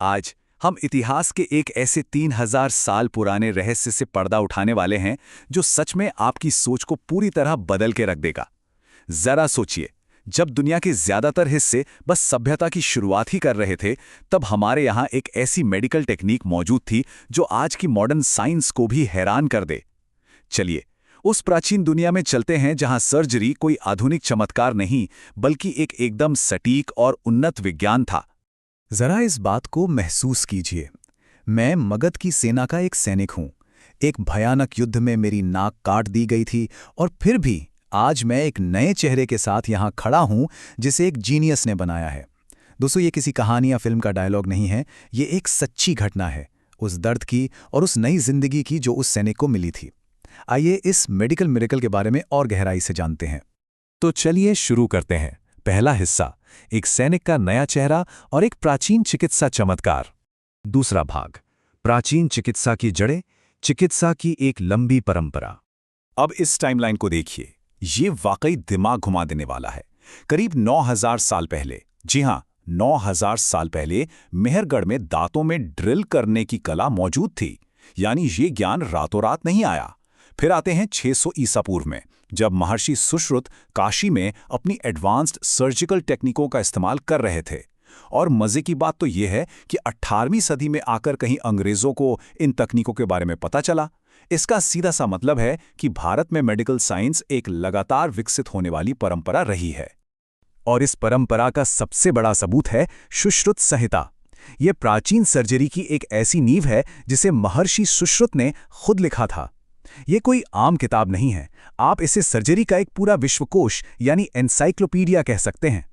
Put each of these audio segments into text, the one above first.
आज हम इतिहास के एक ऐसे 3000 साल पुराने रहस्य से पर्दा उठाने वाले हैं जो सच में आपकी सोच को पूरी तरह बदल के रख देगा। जरा सोचिए, जब दुनिया के ज्यादातर हिस्से बस सभ्यता की शुरुआत ही कर रहे थे, तब हमारे यहाँ एक ऐसी मेडिकल टेक्निक मौजूद थी जो आज की मॉडर्न साइंस को भी हैरान कर दे। चलिए उस प्राचीन दुनिया में चलते हैं जहां सर्जरी कोई आधुनिक चमत्कार नहीं, बल्कि एक एकदम सटीक और उन्नत विज्ञान था। जरा इस बात को महसूस कीजिए। मैं मगध की सेना का एक सैनिक हूं। एक भयानक युद्ध में मेरी नाक काट दी गई थी और फिर भी आज मैं एक नए चेहरे के साथ यहां खड़ा हूं जिसे एक जीनियस ने बनाया है। दोस्तों, ये किसी कहानी या फिल्म का डायलॉग नहीं है, ये एक सच्ची घटना है, उस दर्द की और उस नई जिंदगी की जो उस सैनिक को मिली थी। आइए इस मेडिकल मिरेकल के बारे में और गहराई से जानते हैं। तो चलिए शुरू करते हैं। पहला हिस्सा, एक सैनिक का नया चेहरा और एक प्राचीन चिकित्सा चमत्कार। दूसरा भाग, प्राचीन चिकित्सा की जड़ें, चिकित्सा की एक लंबी परंपरा। अब इस टाइमलाइन को देखिए, ये वाकई दिमाग घुमा देने वाला है। करीब 9000 साल पहले, जी हां, 9000 साल पहले मेहरगढ़ में दांतों में ड्रिल करने की कला मौजूद थी। यानी ये ज्ञान रातों रात नहीं आया। फिर आते हैं 600 ईसा पूर्व में, जब महर्षि सुश्रुत काशी में अपनी एडवांस्ड सर्जिकल टेक्निकों का इस्तेमाल कर रहे थे। और मजे की बात तो यह है कि 18वीं सदी में आकर कहीं अंग्रेजों को इन तकनीकों के बारे में पता चला। इसका सीधा सा मतलब है कि भारत में मेडिकल साइंस एक लगातार विकसित होने वाली परंपरा रही है। और इस परंपरा का सबसे बड़ा सबूत है सुश्रुत संहिता। यह प्राचीन सर्जरी की एक ऐसी नींव है जिसे महर्षि सुश्रुत ने खुद लिखा था। ये कोई आम किताब नहीं है, आप इसे सर्जरी का एक पूरा विश्वकोश यानी एनसाइक्लोपीडिया कह सकते हैं।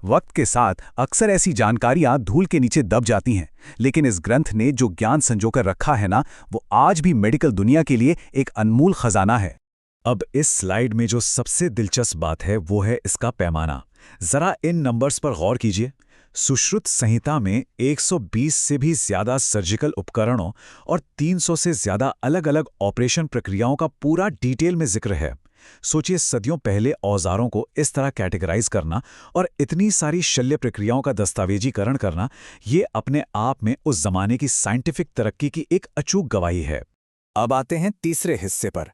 वक्त के साथ अक्सर ऐसी जानकारियां धूल के नीचे दब जाती हैं, लेकिन इस ग्रंथ ने जो ज्ञान संजोकर रखा है ना, वो आज भी मेडिकल दुनिया के लिए एक अनमोल खजाना है। अब इस स्लाइड में जो सबसे दिलचस्प बात है वो है इसका पैमाना। जरा इन नंबर्स पर गौर कीजिए। सुश्रुत संहिता में 120 से भी ज्यादा सर्जिकल उपकरणों और 300 से ज्यादा अलग-अलग ऑपरेशन प्रक्रियाओं का पूरा डिटेल में जिक्र है। सोचिए, सदियों पहले औजारों को इस तरह कैटेगराइज करना और इतनी सारी शल्य प्रक्रियाओं का दस्तावेजीकरण करना, ये अपने आप में उस जमाने की साइंटिफिक तरक्की की एक अचूक गवाही है। अब आते हैं तीसरे हिस्से पर,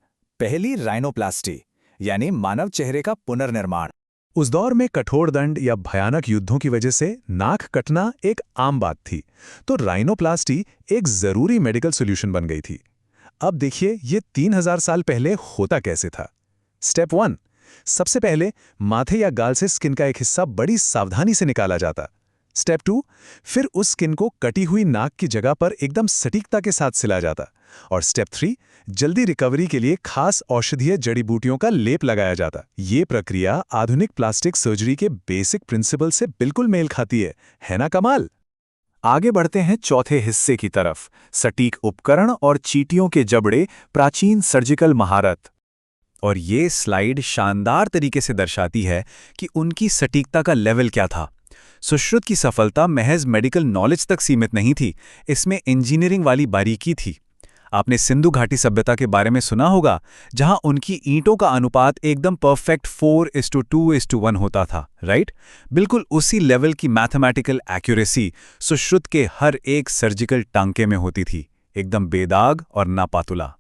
पहली राइनोप्लास्टी यानी मानव चेहरे का पुनर्निर्माण। उस दौर में कठोर दंड या भयानक युद्धों की वजह से नाक कटना एक आम बात थी, तो राइनोप्लास्टी एक जरूरी मेडिकल सॉल्यूशन बन गई थी। अब देखिए ये 3000 साल पहले होता कैसे था। स्टेप 1, सबसे पहले माथे या गाल से स्किन का एक हिस्सा बड़ी सावधानी से निकाला जाता। स्टेप 2, फिर उस स्किन को कटी हुई नाक की जगह पर एकदम सटीकता के साथ सिला जाता। और स्टेप 3, जल्दी रिकवरी के लिए खास औषधीय जड़ी बूटियों का लेप लगाया जाता। ये प्रक्रिया आधुनिक प्लास्टिक सर्जरी के बेसिक प्रिंसिपल से बिल्कुल मेल खाती है ना कमाल? आगे बढ़ते हैं चौथे हिस्से की तरफ, सटीक उपकरण और चींटियों के जबड़े, प्राचीन सर्जिकल महारत। और ये स्लाइड शानदार तरीके से दर्शाती है कि उनकी सटीकता का लेवल क्या था। सुश्रुत की सफलता महज मेडिकल नॉलेज तक सीमित नहीं थी, इसमें इंजीनियरिंग वाली बारीकी थी। आपने सिंधु घाटी सभ्यता के बारे में सुना होगा, जहां उनकी ईंटों का अनुपात एकदम परफेक्ट 4:2:1 होता था, राइट? बिल्कुल उसी लेवल की मैथमेटिकल एक्यूरेसी सुश्रुत के हर एक सर्जिकल टांके में होती थी, एकदम बेदाग और नापातुला।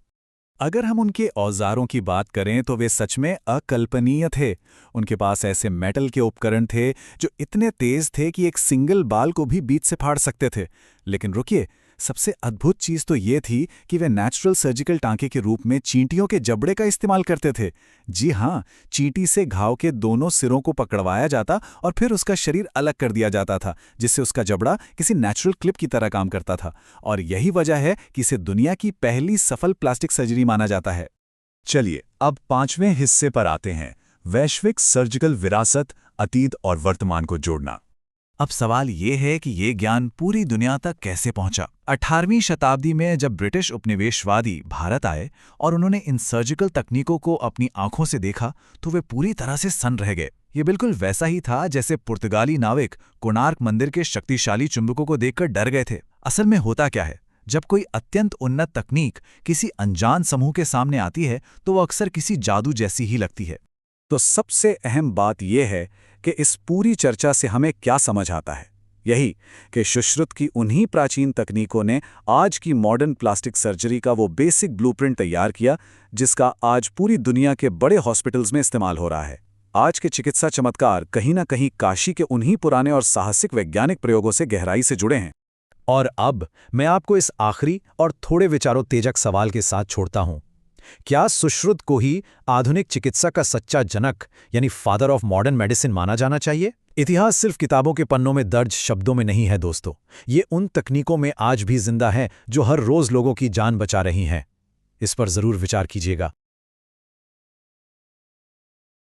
अगर हम उनके औजारों की बात करें तो वे सच में अकल्पनीय थे। उनके पास ऐसे मेटल के उपकरण थे जो इतने तेज थे कि एक सिंगल बाल को भी बीच से फाड़ सकते थे। लेकिन रुकिए, सबसे अद्भुत चीज तो ये थी कि वे नेचुरल सर्जिकल टांके के रूप में चींटियों के जबड़े का इस्तेमाल करते थे। जी हाँ, चींटी से घाव के दोनों सिरों को पकड़वाया जाता और फिर उसका शरीर अलग कर दिया जाता था, जिससे उसका जबड़ा किसी नेचुरल क्लिप की तरह काम करता था। और यही वजह है कि इसे दुनिया की पहली सफल प्लास्टिक सर्जरी माना जाता है। चलिए अब 5वें हिस्से पर आते हैं, वैश्विक सर्जिकल विरासत, अतीत और वर्तमान को जोड़ना। अब सवाल ये है कि ये ज्ञान पूरी दुनिया तक कैसे पहुंचा। 18वीं शताब्दी में जब ब्रिटिश उपनिवेशवादी भारत आए और उन्होंने इन सर्जिकल तकनीकों को अपनी आंखों से देखा, तो वे पूरी तरह से सन्न रह गए। ये बिल्कुल वैसा ही था जैसे पुर्तगाली नाविक कोणार्क मंदिर के शक्तिशाली चुंबकों को देखकर डर गए थे। असल में होता क्या है, जब कोई अत्यंत उन्नत तकनीक किसी अनजान समूह के सामने आती है तो वो अक्सर किसी जादू जैसी ही लगती है। तो सबसे अहम बात यह है कि इस पूरी चर्चा से हमें क्या समझ आता है, यही कि सुश्रुत की उन्हीं प्राचीन तकनीकों ने आज की मॉडर्न प्लास्टिक सर्जरी का वो बेसिक ब्लूप्रिंट तैयार किया जिसका आज पूरी दुनिया के बड़े हॉस्पिटल्स में इस्तेमाल हो रहा है। आज के चिकित्सा चमत्कार कहीं ना कहीं काशी के उन्हीं पुराने और साहसिक वैज्ञानिक प्रयोगों से गहराई से जुड़े हैं। और अब मैं आपको इस आखिरी और थोड़े विचारोत्तेजक सवाल के साथ छोड़ता हूं। क्या सुश्रुत को ही आधुनिक चिकित्सा का सच्चा जनक यानी फादर ऑफ मॉडर्न मेडिसिन माना जाना चाहिए? इतिहास सिर्फ किताबों के पन्नों में दर्ज शब्दों में नहीं है दोस्तों, ये उन तकनीकों में आज भी जिंदा है जो हर रोज लोगों की जान बचा रही हैं। इस पर जरूर विचार कीजिएगा।